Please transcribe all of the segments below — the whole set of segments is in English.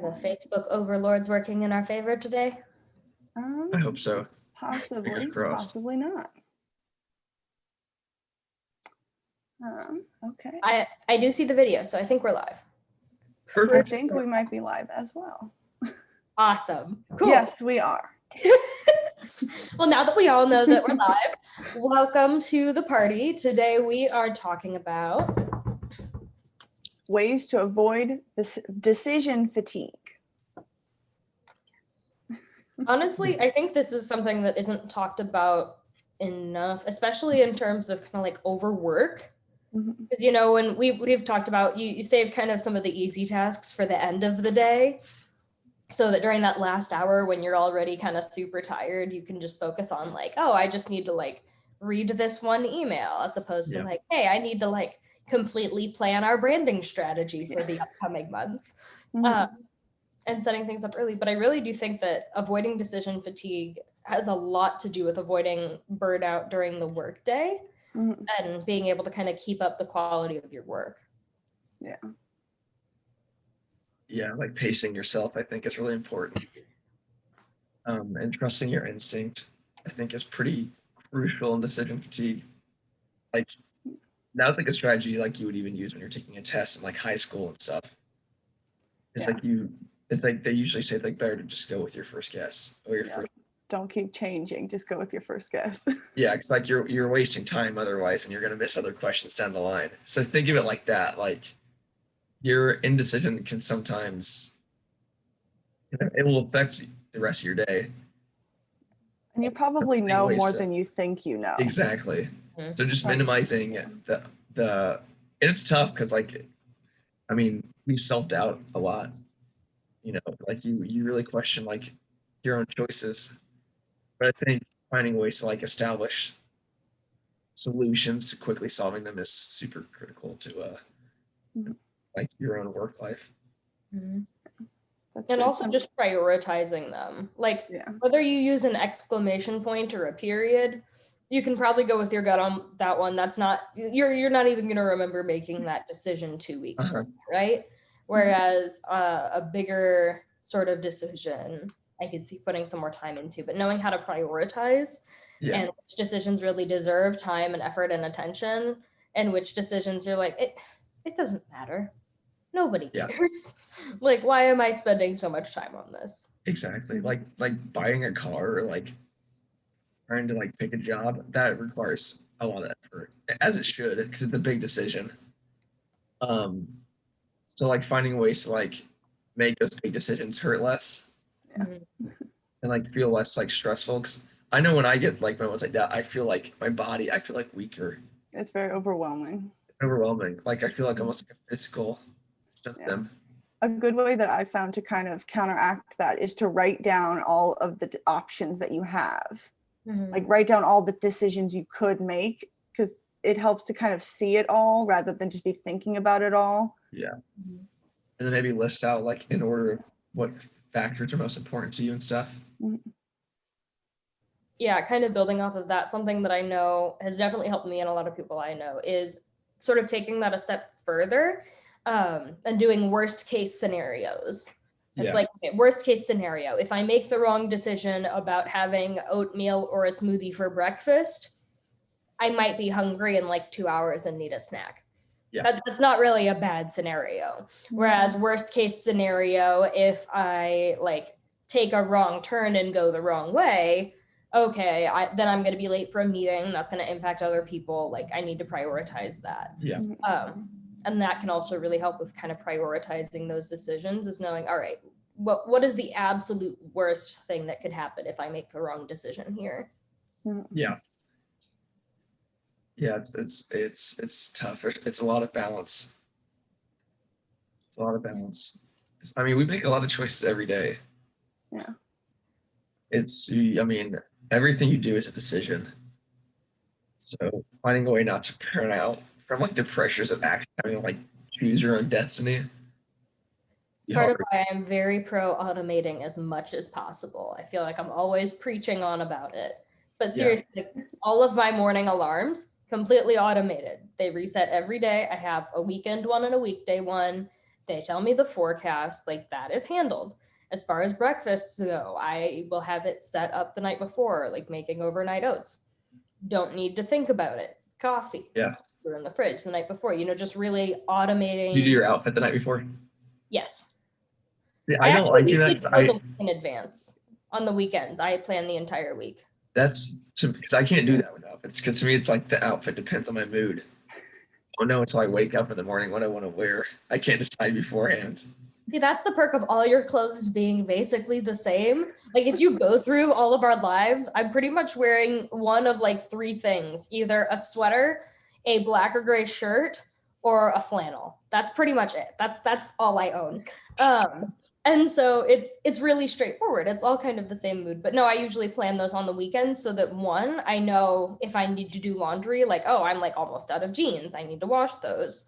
the Facebook overlords working in our favor today? I hope so. Possibly, crossed. possibly not. Okay. I do see the video, so I think we're live. I Perfect. think we might be live as well. Awesome. Cool. Yes, we are. Well, now that we all know that we're live, welcome to the party. Today we are talking about Ways to avoid this decision fatigue. honestly, I think this is something that isn't talked about enough, especially in terms of kind of like overwork. Mhm. Because, you know, when we've talked about, you save kind of some of the easy tasks for the end of the day, so that during that last hour when you're already kind of super tired, you can just focus on like, oh, I just need to like read this one email, as opposed to like, hey, I need to like completely plan our branding strategy for the upcoming month. Mhm. And setting things up early. But I really do think that avoiding decision fatigue has a lot to do with avoiding burnout during the workday Mhm. and being able to kind of keep up the quality of your work. Yeah. Yeah, like pacing yourself, I think is really important. And trusting your instinct, I think, is pretty crucial in decision fatigue. Like that's like a strategy like you would even use when you're taking a test in like high school and stuff. It's Yeah. like it's like they usually say it's like better to just go with your first guess or your Yeah. first. Don't keep changing. Just go with your first guess. Yeah, it's like you're wasting time otherwise, and you're gonna miss other questions down the line. So think of it like that. Like your indecision can sometimes it will affect the rest of your day. And you probably Finding know ways more to- than you think you know. Exactly. Mhm. So just Right. minimizing the and it's tough because like I mean we self-doubt a lot. You know, like you really question like your own choices. But I think finding ways to like establish solutions to quickly solving them is super critical to Mhm. like your own work life. Mhm. That's And good. also just prioritizing them. Like Yeah. whether you use an exclamation point or a period, you can probably go with your gut on that one. That's not you're not even going to remember making that decision 2 weeks Uh-huh. from now, right? Whereas a bigger sort of decision, I could see putting some more time into, but knowing how to prioritize Yeah. and which decisions really deserve time and effort and attention, and which decisions you're like, it doesn't matter. Nobody Yeah. cares. Like, why am I spending so much time on this? Exactly. Like buying a car or like trying to like pick a job, that requires a lot of effort, as it should, because it's a big decision. So like finding ways to like make those big decisions hurt less Yeah. and like feel less like stressful. Because I know when I get like moments like that, I feel like my body, I feel like weaker. It's very overwhelming. It's overwhelming. Like I feel like almost like a physical symptom. A good way that I found to kind of counteract that is to write down all of the options that you have. Mhm. Like write down all the decisions you could make, because it helps to kind of see it all rather than just be thinking about it all. Yeah. Mhm. And then maybe list out like in order of what factors are most important to you and stuff. Yeah, kind of building off of that, something that I know has definitely helped me and a lot of people I know is sort of taking that a step further and doing worst case scenarios. It's Yeah. like, okay, worst case scenario, if I make the wrong decision about having oatmeal or a smoothie for breakfast, I might be hungry in like 2 hours and need a snack. Yeah. That's not really a bad scenario. Whereas worst case scenario, if I like take a wrong turn and go the wrong way, okay, then I'm going to be late for a meeting. That's going to impact other people. Like I need to prioritize that. Yeah. And that can also really help with kind of prioritizing those decisions, is knowing, all right, what is the absolute worst thing that could happen if I make the wrong decision here? Yeah. Yeah, it's tough. It's a lot of balance. It's a lot of balance. I mean, we make a lot of choices every day. Yeah. I mean, everything you do is a decision. So finding a way not to burn out from like the pressures of actually having to like choose your own destiny. It's part of why I'm very pro automating as much as possible. I feel like I'm always preaching on about it. But seriously, all of my morning alarms completely automated. They reset every day. I have a weekend one and a weekday one. They tell me the forecast, like that is handled. As far as breakfasts go, I will have it set up the night before, like making overnight oats. Don't need to think about it. Coffee. Yeah. We're in the fridge the night before, just really Do automating. you do your outfit the night before? Yes. Yeah, I don't like doing that. Usually do those a week in advance. On the weekends, I plan the entire week. That's because I can't do that with outfits. Because to me, it's like the outfit depends on my mood. I don't know until I wake up in the morning what I want to wear. I can't decide beforehand. See, that's the perk of all your clothes being basically the same. Like if you go through all of our lives, I'm pretty much wearing one of like three things, either a sweater, a black or gray shirt, or a flannel. That's pretty much it. That's all I own. And so it's really straightforward. It's all kind of the same mood. But no, I usually plan those on the weekend so that one, I know if I need to do laundry, like, oh, I'm like almost out of jeans. I need to wash those.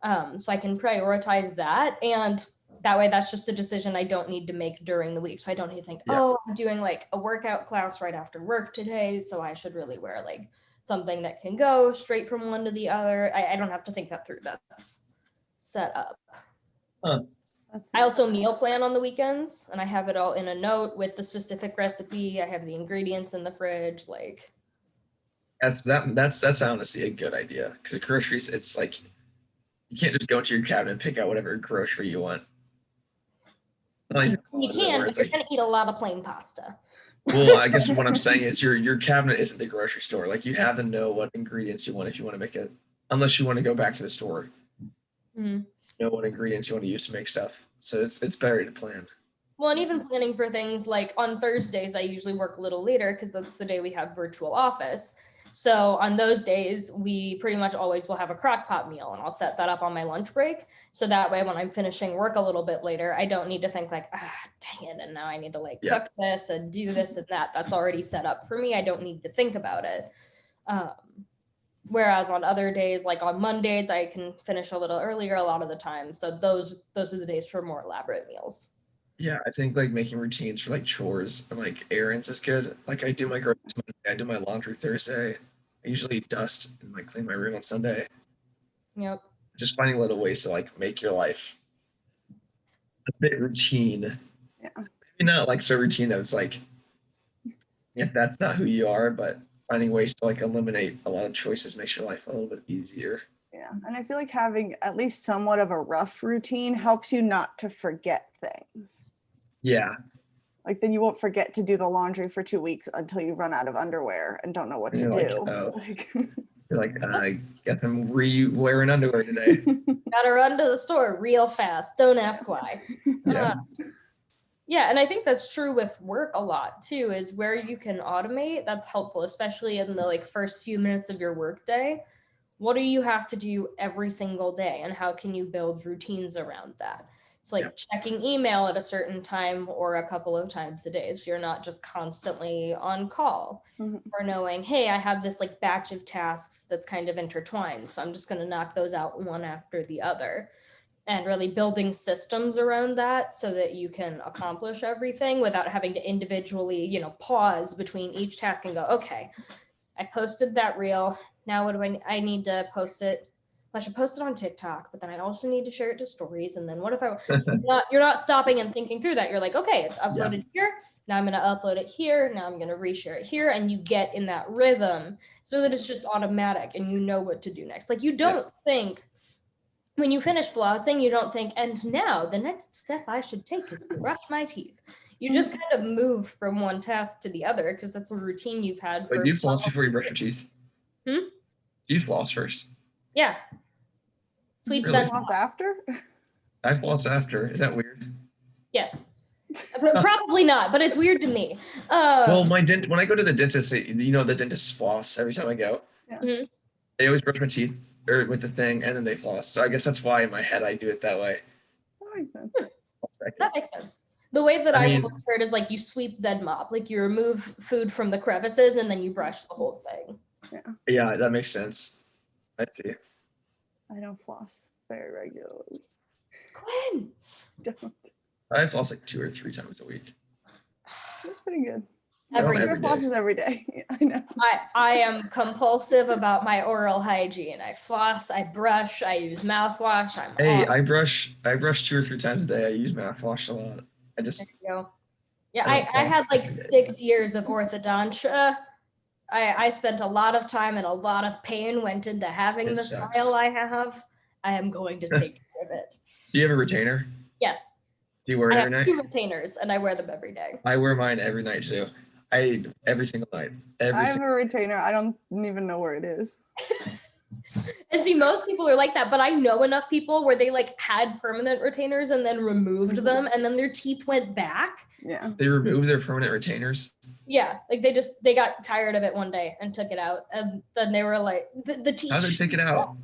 So I can prioritize that. And that way, that's just a decision I don't need to make during the week. So I don't need to think, oh, I'm doing like a workout class right after work today. So I should really wear like something that can go straight from one to the other. I don't have to think that through. That's set up. Huh. I also meal plan on the weekends, and I have it all in a note with the specific recipe. I have the ingredients in the fridge. Like That's honestly a good idea because groceries, it's like you can't just go into your cabinet and pick out whatever grocery you want. You can, but you're gonna eat a lot of plain pasta. Well, I guess what I'm saying is your cabinet isn't the grocery store. Like you have to know what ingredients you want if you want to make it, unless you want to go back to the store. Mm-hmm. Know what ingredients you want to use to make stuff. So it's better to plan. Well, and even planning for things like on Thursdays, I usually work a little later because that's the day we have virtual office. So on those days, we pretty much always will have a crock pot meal, and I'll set that up on my lunch break. So that way, when I'm finishing work a little bit later, I don't need to think like, dang it, and now I need to like cook this and do this and that. That's already set up for me. I don't need to think about it. Whereas on other days, like on Mondays, I can finish a little earlier a lot of the time. So those are the days for more elaborate meals. Yeah, I think like making routines for like chores and like errands is good. Like I do my groceries Monday, I do my laundry Thursday. I usually dust and like clean my room on Sunday. Yep. Just finding little ways to like make your life a bit routine. Yeah. Maybe not like so routine that it's like, if that's not who you are, but finding ways to like eliminate a lot of choices makes your life a little bit easier. Yeah. And I feel like having at least somewhat of a rough routine helps you not to forget things. Yeah. Like then you won't forget to do the laundry for 2 weeks until you run out of underwear and don't know what to do. Like, you're like, I guess I'm re-wearing underwear today. Gotta run to the store real fast. Don't ask why. Yeah. Yeah, and I think that's true with work a lot too, is where you can automate, that's helpful, especially in the like first few minutes of your workday. What do you have to do every single day, and how can you build routines around that? It's like checking email at a certain time or a couple of times a day, so you're not just constantly on call. Or knowing, hey, I have this like batch of tasks that's kind of intertwined, so I'm just going to knock those out one after the other. And really building systems around that so that you can accomplish everything without having to individually, pause between each task and go, okay, I posted that reel. Now what do I need to post it? I should post it on TikTok, but then I also need to share it to stories. And then what if you're not stopping and thinking through that. You're like, okay, it's uploaded here. Now I'm going to upload it here. Now I'm going to reshare it here. And you get in that rhythm so that it's just automatic and you know what to do next. Like you don't think, when you finish flossing, you don't think, and now the next step I should take is to brush my teeth. You just kind of move from one task to the other because that's a routine you've had. Wait, do you floss before you brush your teeth? Do you floss first? Yeah. Sweep that floss after? I floss after. Is that weird? Yes. Probably not, but it's weird to me. Well, when I go to the dentist, the dentist floss every time I go. Yeah. They always brush my teeth with the thing, and then they floss. So I guess that's why in my head I do it that way. That makes sense. The way that I've heard is like you sweep then mop, like you remove food from the crevices and then you brush the whole thing. Yeah, that makes sense. I see. I don't floss very regularly. Quinn! Don't. I floss like 2 or 3 times a week. That's pretty good. I don't Every every Your day. flosses every day. I know. I am compulsive about my oral hygiene. I floss, I brush, I use mouthwash. I'm Hey, on. I brush 2 or 3 times a day. I use mouthwash a lot. I There just you go. Yeah, I don't I had floss like every day. 6 years of orthodontia. I spent a lot of time and a lot of pain went into having It the sucks. smile I have. I am going to take care of it. Do you have a retainer? Yes, Do you wear it I every have night? 2 retainers and I wear them every day. I wear mine every night too. Every single night. Every I have single a retainer. I don't even know where it is. And see, most people are like that, but I know enough people where they like had permanent retainers and then removed Mhm. them and then their teeth went back. Yeah. They remove their permanent retainers. Yeah, like they got tired of it one day and took it out, and then they were like, the teeth. How do they take it out?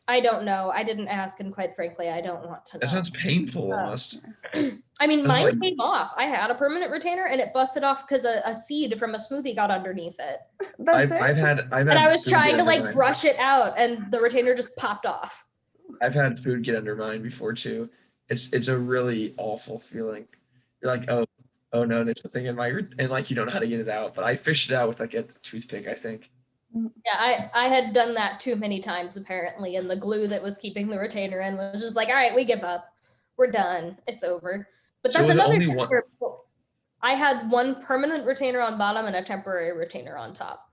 I don't know. I didn't ask, and quite frankly, I don't want to That know. sounds painful Uh, almost. I mean, Sounds mine like- came off. I had a permanent retainer, and it busted off because a seed from a smoothie got underneath it, That's I've it. had and I was food trying get to under like mine. brush it out, and the retainer just popped off. I've had food get under mine before too. It's a really awful feeling. You're like, oh no, there's something in my and like you don't know how to get it out. But I fished it out with like a toothpick, I think. Yeah, I had done that too many times apparently, and the glue that was keeping the retainer in was just like, all right, we give up. We're done. It's over. But So that's was it another only thing one- where I had one permanent retainer on bottom and a temporary retainer on top.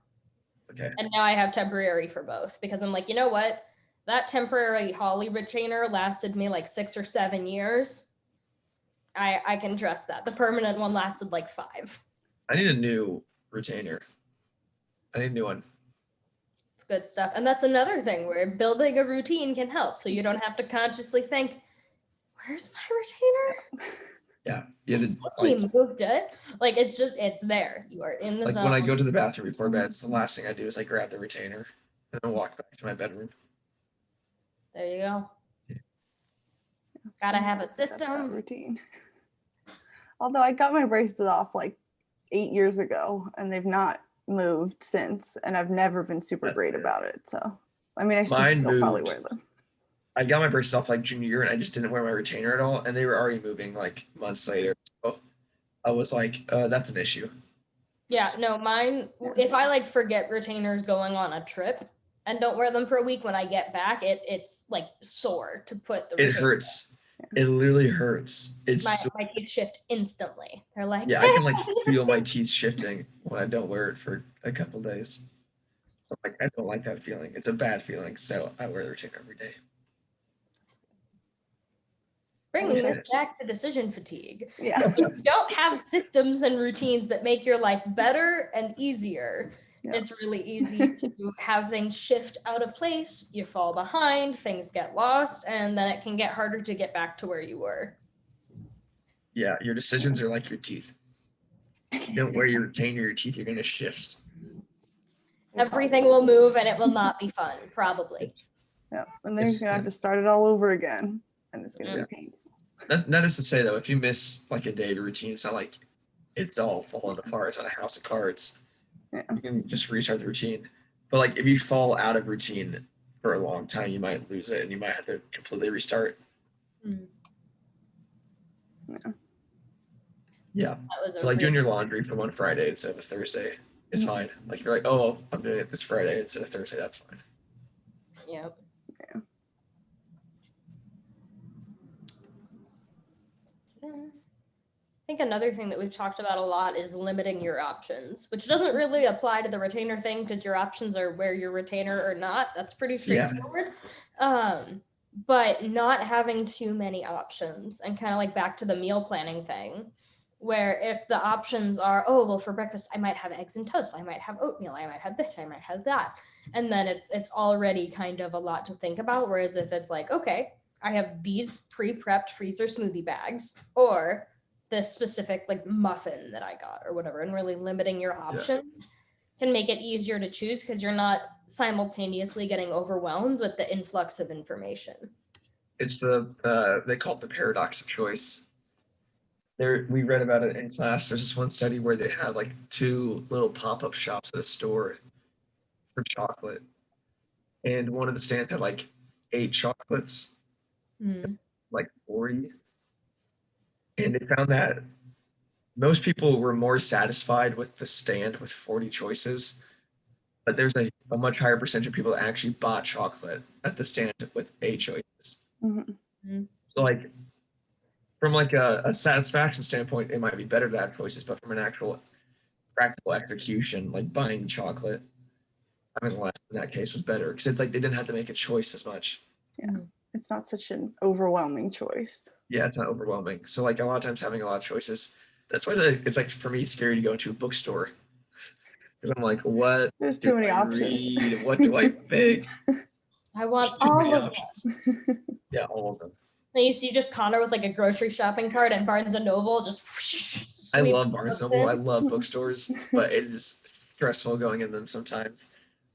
Okay. And now I have temporary for both because I'm like, you know what? That temporary Holly retainer lasted me like 6 or 7 years. I can trust that. The permanent one lasted like 5. I need a new retainer. I need a new one. It's good stuff. And that's another thing where building a routine can help. So you don't have to consciously think, where's my retainer? Yeah. Yeah. We moved it. Like it's there. You are in the Like zone. when I go to the bathroom before bed, it's the last thing I do is I grab the retainer and then walk back to my bedroom. There you go. Gotta have a That's that system. routine. Although I got my braces off like 8 years ago and they've not moved since, and I've never been super That's great fair. about it. So I mean, I should Mine still probably moved. wear them. I got my braces off like junior year and I just didn't wear my retainer at all. And they were already moving like months later. So I was like, that's an issue. Yeah, no, mine, if I like forget retainers going on a trip and don't wear them for a week, when I get back, it's like sore to put the It retainer. hurts. It literally hurts. It's My, so, my teeth shift instantly. They're like, yeah, I can like feel my teeth shifting when I don't wear it for a couple days. So, like I don't like that feeling. It's a bad feeling. So I wear the retainer every day. Bringing Yes. this back to decision fatigue. Yeah. If you don't have systems and routines that make your life better and easier, Yeah. it's really easy to have things shift out of place. You fall behind, things get lost, and then it can get harder to get back to where you were. Yeah, your decisions are like your teeth. You don't wear your retainer, your teeth are gonna shift. Everything will move and it will not be fun, probably. Yeah. And then It's- you're gonna have to start it all over again. And it's gonna Yeah. be painful. That is to say though, if you miss like a day of routine, it's not like it's all falling apart. It's not a house of cards. Yeah. You can just restart the routine. But like if you fall out of routine for a long time, you might lose it and you might have to completely restart. Mm. Yeah. That was a Like doing really- your laundry from one Friday instead of a Thursday is fine. Like you're like, oh, I'm doing it this Friday instead of Thursday. That's fine. Yep. Yeah. I think another thing that we've talked about a lot is limiting your options, which doesn't really apply to the retainer thing because your options are wear your retainer or not. That's pretty Yeah. straightforward. But not having too many options and kind of like back to the meal planning thing, where if the options are, oh, well, for breakfast, I might have eggs and toast, I might have oatmeal, I might have this, I might have that. And then it's already kind of a lot to think about. Whereas if it's like, okay, I have these pre-prepped freezer smoothie bags, or this specific like muffin that I got or whatever, and really limiting your options can make it easier to choose because you're not simultaneously getting overwhelmed with the influx of information. It's they call it the paradox of choice. We read about it in class. There's this one study where they had like 2 little pop-up shops at a store for chocolate. And one of the stands had like 8 chocolates, Mm. like 40. And they found that most people were more satisfied with the stand with 40 choices, but there's a much higher percentage of people that actually bought chocolate at the stand with 8 choices. Mhm. So like from like a satisfaction standpoint, it might be better to have choices, but from an actual practical execution, like buying chocolate, having less in that case was better because it's like they didn't have to make a choice as much. Yeah. It's not such an overwhelming choice. Yeah, it's not overwhelming. So like a lot of times having a lot of choices, that's why it's like for me scary to go into a bookstore because I'm like, what There's do too many I options. read? What do I pick? I want There's too many all of options. them. Yeah, all of them. And you see just Connor with like a grocery shopping cart at Barnes and Noble, just I sweep love Barnes up Noble. there. I love bookstores, but it is stressful going in them sometimes.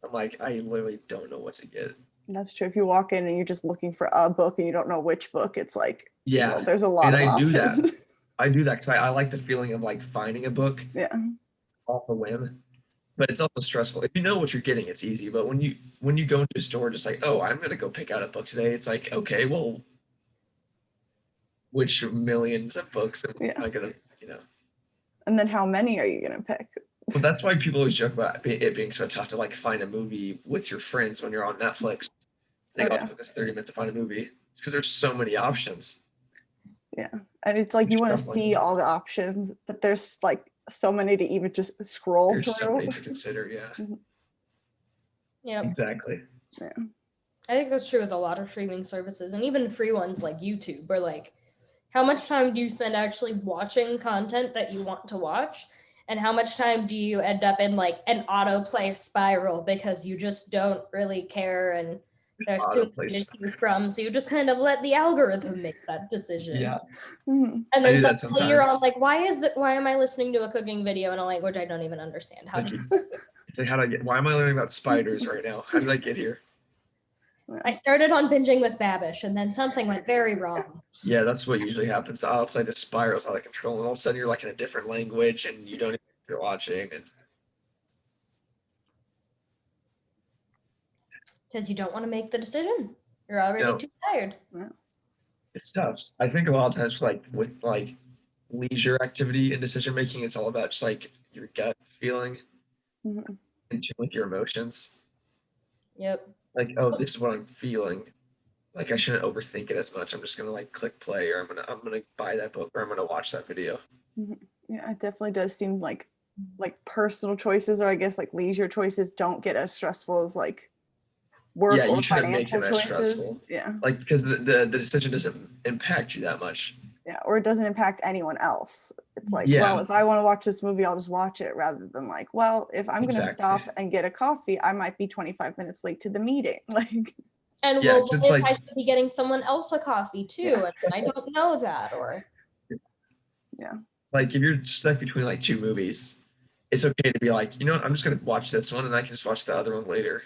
I'm like, I literally don't know what to get. That's true. If you walk in and you're just looking for a book and you don't know which book, it's like, Yeah, well, there's a lot and of I do options. that. I do that because I like the feeling of like finding a book Yeah. off a whim. But it's also stressful. If you know what you're getting, it's easy. But when you go into a store just like, oh, I'm gonna go pick out a book today, it's like, okay, well, which millions of books am Yeah. I gonna, you know? And then how many are you going to pick? Well, that's why people always joke about it being so tough to like find a movie with your friends when you're on Netflix. They Oh, go, yeah. it took us 30 minutes to find a movie. It's because there's so many options. Yeah. And it's like you want to Shuffling. see all the options, but there's like so many to even just scroll There's so through. many to consider. Yeah, Yep. exactly. Yeah. I think that's true with a lot of streaming services and even free ones like YouTube, where like how much time do you spend actually watching content that you want to watch? And how much time do you end up in like an autoplay spiral because you just don't really care and there's too Autoplay many to spiral. choose from. So you just kind of let the algorithm make that decision. Yeah, Mhm. And I then do that suddenly you're on sometimes. like, why am I listening to a cooking video in a language I don't even understand? How Like, did it's like, how did I get? Why am I learning about spiders right now? How did I get here? I started on binging with Babish and then something went very wrong. Yeah, that's what usually happens. The autoplay just spirals out of control, and all of a sudden you're like in a different language, and you don't even know what you're watching. And Because you don't want to make the decision. You're already No. too tired. it's tough. I think a lot of times, like with like leisure activity and decision making, it's all about just like your gut feeling Mhm. and with your emotions. Yep. Like, oh, this is what I'm feeling. Like I shouldn't overthink it as much. I'm just gonna like click play, or I'm gonna buy that book, or I'm gonna watch that video. Yeah, it definitely does seem like personal choices, or I guess like leisure choices, don't get as stressful as like work Yeah, or you try to make financial them as choices. stressful. Yeah. Like because the decision doesn't impact you that much. Yeah. Or it doesn't impact anyone else. It's like, Yeah. well, if I want to watch this movie, I'll just watch it, rather than like, well, if I'm going to Exactly. stop and get a coffee, I might be 25 minutes late to the meeting. Like, And Yeah, well, 'cause what it's if like- I should be getting someone else a coffee too, Yeah. and I don't know that, or Like if you're stuck between like two movies, it's okay to be like, you know what, I'm just gonna watch this one and I can just watch the other one later.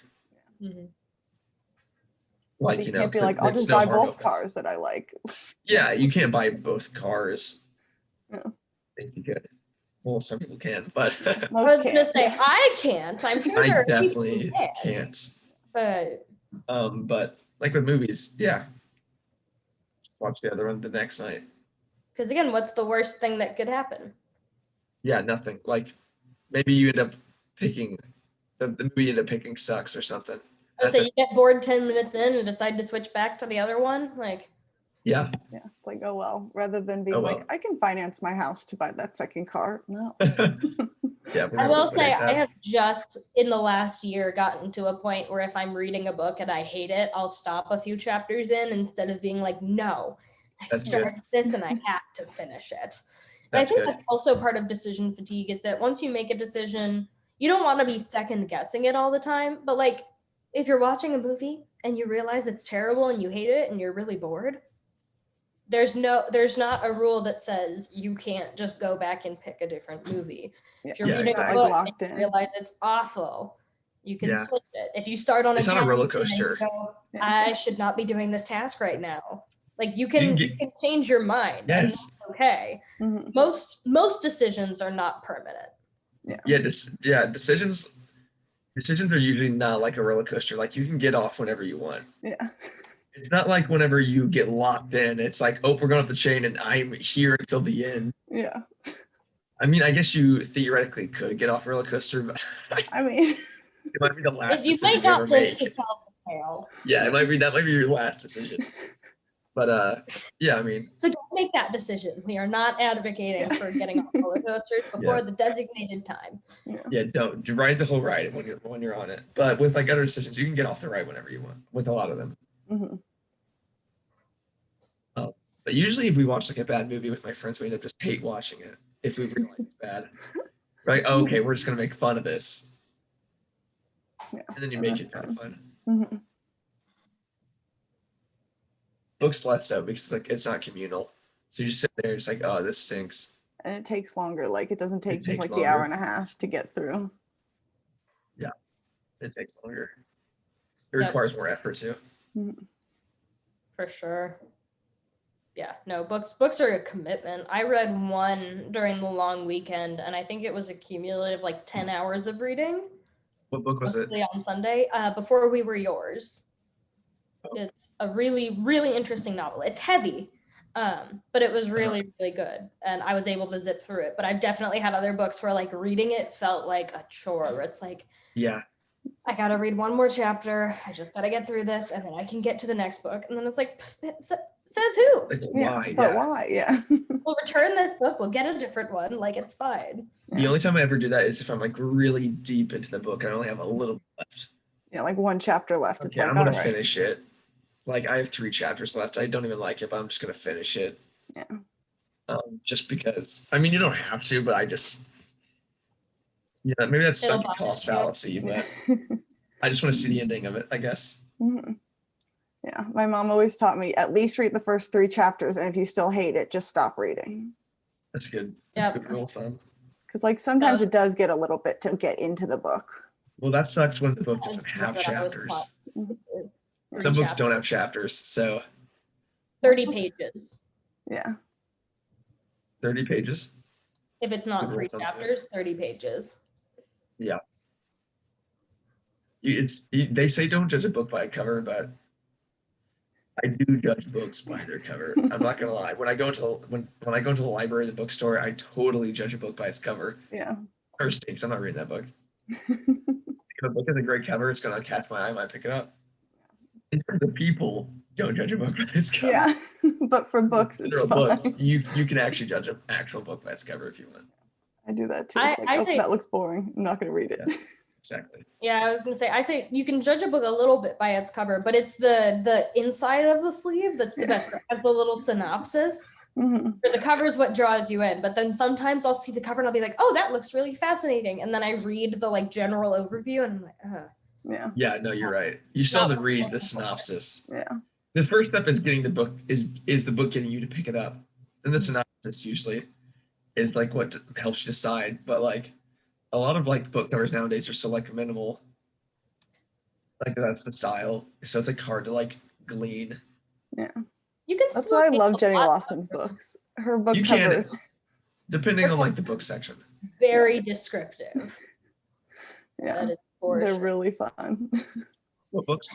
Like, you you know, can't be 'cause like, I'll it's just no buy harm, no both foul. cars that I like. Yeah, you can't buy both cars. No. I think you could. Well, some people can, but I Most was gonna can't. say I can't. I'm sure there I are people who definitely can, can't. but But like with movies, yeah. Just watch the other one the next night. because again, what's the worst thing that could happen? Yeah, nothing. Like maybe you end up picking the movie you end up picking sucks or something. I would say you get bored 10 minutes in and decide to switch back to the other one. Like, Yeah. Yeah, it's like, oh well, rather than being Oh, like, well. I can finance my house to buy that second car. No. Yeah, I will say I have just in the last year gotten to a point where if I'm reading a book and I hate it, I'll stop a few chapters in instead of being like, no, I That's started this and I have to finish it. And I That's think good. that's also part of decision fatigue is that once you make a decision, you don't want to be second guessing it all the time. But like if you're watching a movie and you realize it's terrible and you hate it and you're really bored, there's not a rule that says you can't just go back and pick a different movie. Yeah, If you're Yeah, reading exactly. a book locked and you in. realize it's awful, you can Yeah. switch it. If you start on It's not a roller coaster. and you go, Yeah. I should not be doing this task right now. Like you can change your mind. And Yes. that's okay. Mhm. Most decisions are not permanent. Yeah, decisions are usually not like a roller coaster. Like you can get off whenever you want. Yeah. It's not like whenever you get locked in, it's like, oh, we're going up the chain and I'm here until the end. Yeah. I mean, I guess you theoretically could get off a roller coaster, but I mean, it might be the last You decision might you ever not live make. to tell the tale. Yeah, it might be that might be your last decision. But yeah, I mean, So don't make that decision. We are not advocating for getting off roller coasters before the designated time. yeah, don't ride the whole ride when you're on it. But with like other decisions, you can get off the ride whenever you want. With a lot of them. mm-hmm. But usually, if we watch like a bad movie with my friends, we end up just hate watching it if we realize it's bad. Right? Oh, okay, we're just gonna make fun of this, Yeah, and then you make it kind of fun. Mm-hmm. Books less so because like it's not communal, so you just sit there, it's like, oh, this stinks. And it takes longer. Like it doesn't take just takes like the hour longer. and a half to get through. Yeah, it takes longer. It Yep. requires more effort too. Mm-hmm. For sure. Yeah, no, books are a commitment. I read one during the long weekend, and I think it was a cumulative like 10 hours of reading. What book was it? Mostly on Sunday, Before We Were Yours. Oh. It's a really, really interesting novel. It's heavy, but it was really, really good. And I was able to zip through it. But I've definitely had other books where like reading it felt like a chore. Where it's like, Yeah. I gotta read one more chapter. I just gotta get through this, and then I can get to the next book. And then it's like, says who? Like Yeah, why? but why? Yeah. We'll return this book. We'll get a different one. Like it's fine. The only time I ever do that is if I'm like really deep into the book and I only have a little left. Yeah, like one chapter left. It's Okay, like, I'm gonna all right. finish it. Like I have 3 chapters left. I don't even like it, but I'm just gonna finish it. Yeah. Just because. I mean, you don't have to, but I just. Yeah, maybe that's It'll sunk bother cost you. fallacy, but I just want to see the ending of it, I guess. Mhm. Yeah, my mom always taught me at least read the first 3 chapters, and if you still hate it, just stop reading. That's good. That's a Yep. good rule of thumb. Because like sometimes was- it does get a little bit to get into the book. Well, that sucks when the book That's doesn't have what I was chapters. taught. Mhm. Some books don't Chapters. have chapters, so 30 pages. Yeah. 30 pages. If it's not Good 3 rule of thumb, too. chapters, 30 pages. They say don't judge a book by a cover, but I do judge books by their cover. I'm not gonna lie. When I go into when I go into the library, the bookstore, I totally judge a book by its cover. Yeah. Cover stinks. I'm not reading that book. If a book has a great cover, it's gonna catch my eye. I might pick it up. In terms of people, don't judge a book by its cover. Yeah. But for books, it's Literal fine. books, you can actually judge an actual book by its cover if you want. I do that too. I- It's like, I oh, think- that looks boring. I'm not going to read it. Yeah. Exactly. Yeah, I was gonna say, I say you can judge a book a little bit by its cover, but it's the inside of the sleeve that's the best part. It has the little synopsis. Mhm. Or the cover is what draws you in, but then sometimes I'll see the cover and I'll be like, oh, that looks really fascinating. And then I read the like general overview and I'm like, Yeah. Yeah, no, you're right. You still have to Not read looking the for it. synopsis. Yeah. The first step is getting the book is the book getting you to pick it up. And the synopsis usually is like what helps you decide. But like a lot of like book covers nowadays are so like minimal. Like that's the style. So it's like hard to like glean. you can That's still why I get love a Jenny lot of Lawson's books. Her book You can. covers. Depending on like the book section. very descriptive. Yeah. That is for They're sure. really fun. What books?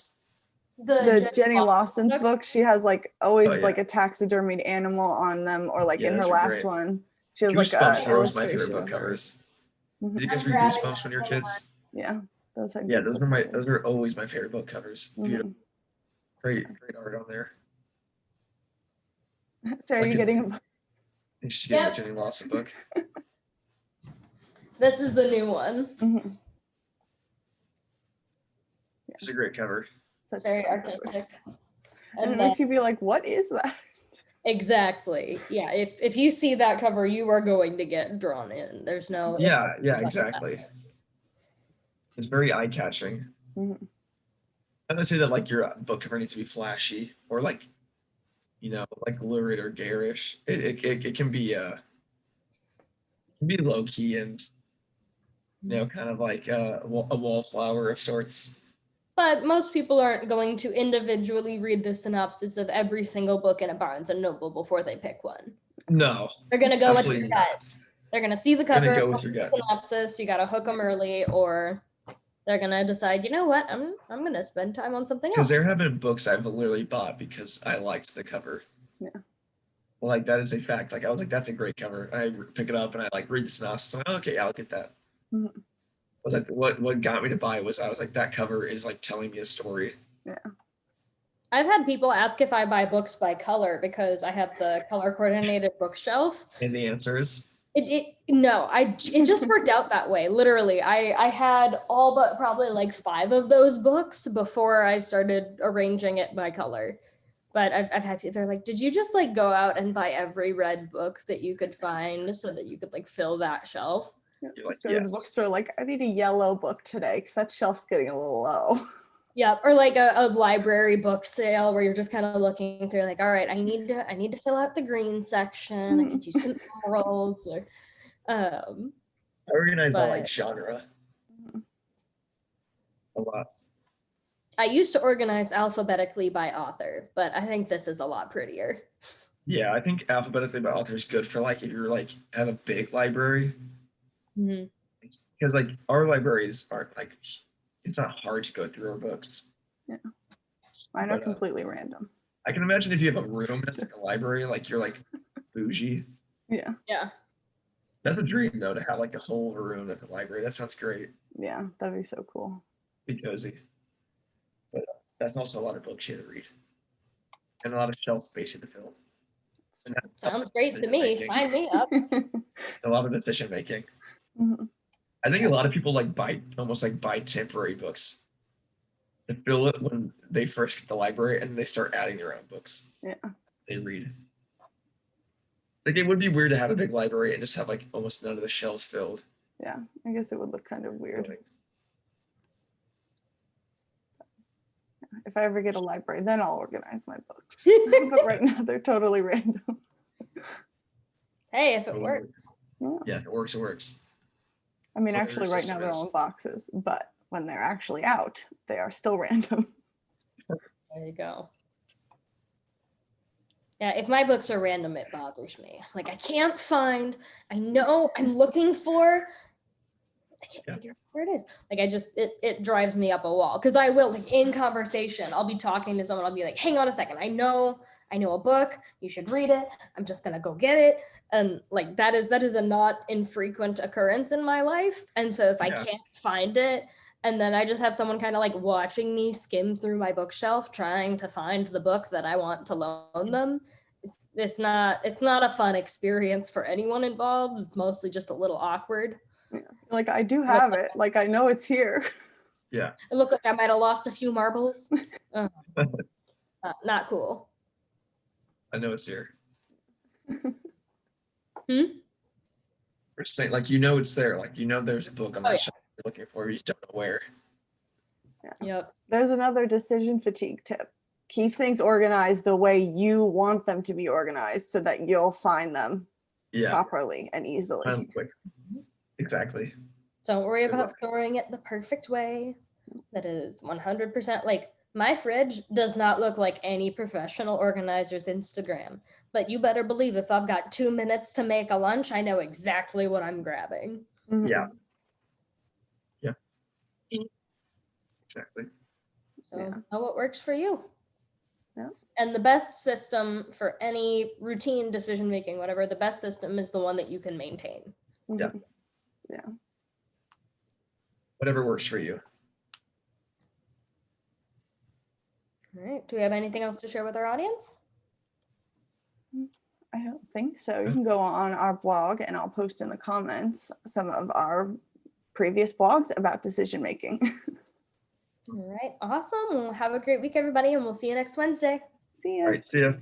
The Jenny Lawson's book. book, she has like always Oh, yeah. like a taxidermied animal on them, or like Yeah, in her those are last great. one, she has like Goosebumps a were always my favorite illustration book of her. covers. Mhm. Did you guys I'm read grabbing Goosebumps when you were that kids? Yeah, those had Yeah, good those book were my covers. those were always my favorite book covers. Beautiful. Mhm. Great art on there. Sarah, Like you a- getting a book? You should get Yep. a Jenny Lawson book. This is the new one. Mhm. It's a great cover. Such a Very fun cover. artistic. And it then- makes you be like, what is that? Exactly. Yeah. If you see that cover, you are going to get drawn in. There's no. Yeah, it's- yeah, exactly. It's very eye-catching. Mhm. I don't say that like your book cover needs to be flashy or like, like lurid or garish. It can be low key and kind of like a wallflower of sorts. But most people aren't going to individually read the synopsis of every single book in a Barnes and Noble before they pick one. No, They're gonna go with Absolutely their not. gut. They're gonna see the Gonna cover, go with look your at the gut. synopsis. You gotta hook them early, or they're gonna decide, you know what, I'm gonna spend time on something because else. there have been books I've literally bought because I liked the cover. Yeah. Well, like that is a fact. Like I was like, that's a great cover. I pick it up and I like read the synopsis. I'm like, okay, yeah, I'll get that. Mhm. I was like, what got me to buy was I was like, that cover is like telling me a story. I've had people ask if I buy books by color because I have the color coordinated bookshelf. And the answer is It just worked out that way. Literally, I had all but probably like 5 of those books before I started arranging it by color. But I've had people, they're like, did you just like go out and buy every red book that you could find so that you could like fill that shelf? Yeah, You're like, just go to the yes. bookstore, like, I need a yellow book today because that shelf's getting a little low. Yeah, or like a library book sale where you're just kind of looking through, like, all right, I need to fill out the green section. I could use some emeralds, or I organize by like but genre a lot. I used to organize alphabetically by author, but I think this is a lot prettier. Yeah, I think alphabetically by author is good for like if you're like have a big library, because like our libraries aren't like it's not hard to go through our books. Yeah, mine are But, completely random. I can imagine if you have a room that's like a library, like you're like bougie. Yeah, Yeah. That's a dream though, to have like a whole room that's a library. That sounds great. yeah, that'd be so cool. Be cozy. But that's also a lot of books you have to read. And a lot of shelf space you have to fill. And that's Sounds great to me. decision-making. Sign me up. A lot of decision making. Mhm. I think a lot of people like buy temporary books to fill it when they first get the library and they start adding their own books. Yeah. They read. Like it would be weird to have a big library and just have like almost none of the shelves filled. Yeah, I guess it would look kind of weird. Like, If I ever get a library, then I'll organize my books. But right now, they're totally random. Hey, if it totally works. Yeah, it works, it works. I mean, Whatever actually, your right now system they're is. all in boxes, but when they're actually out, they are still random. There you go. Yeah, if my books are random, it bothers me. Like I can't find, I know I'm looking for, I can't Yeah. figure out where it is. Like it drives me up a wall. Cause I will, like in conversation, I'll be talking to someone, I'll be like, hang on a second, I know a book, you should read it. I'm just gonna go get it. And like that is a not infrequent occurrence in my life. And so if I Yeah. can't find it, and then I just have someone kind of like watching me skim through my bookshelf, trying to find the book that I want to loan them. It's not a fun experience for anyone involved. It's mostly just a little awkward. Like, I do have it. Like, I know it's here. Yeah. It looked like I might have lost a few marbles. Not cool. I know it's here. Hmm? Or saying like you know it's there. Like you know there's a book on that yeah. shelf you're looking for, you just don't know where. Yep. There's another decision fatigue tip. Keep things organized the way you want them to be organized so that you'll find them Yeah. properly and easily. Quick. Exactly. Don't worry Good about luck. storing it the perfect way. That is 100% like my fridge does not look like any professional organizer's Instagram. But you better believe if I've got 2 minutes to make a lunch, I know exactly what I'm grabbing. Mhm. Yeah. Exactly. So Yeah. know what works for you. Yeah. And the best system for any routine decision making, whatever, the best system is the one that you can maintain. Yeah. Mhm. Yeah. Whatever works for you. All right. Do we have anything else to share with our audience? I don't think so. You can go on our blog and I'll post in the comments some of our previous blogs about decision making. All right. Awesome. Well, have a great week, everybody, and we'll see you next Wednesday. See ya. All right, see ya.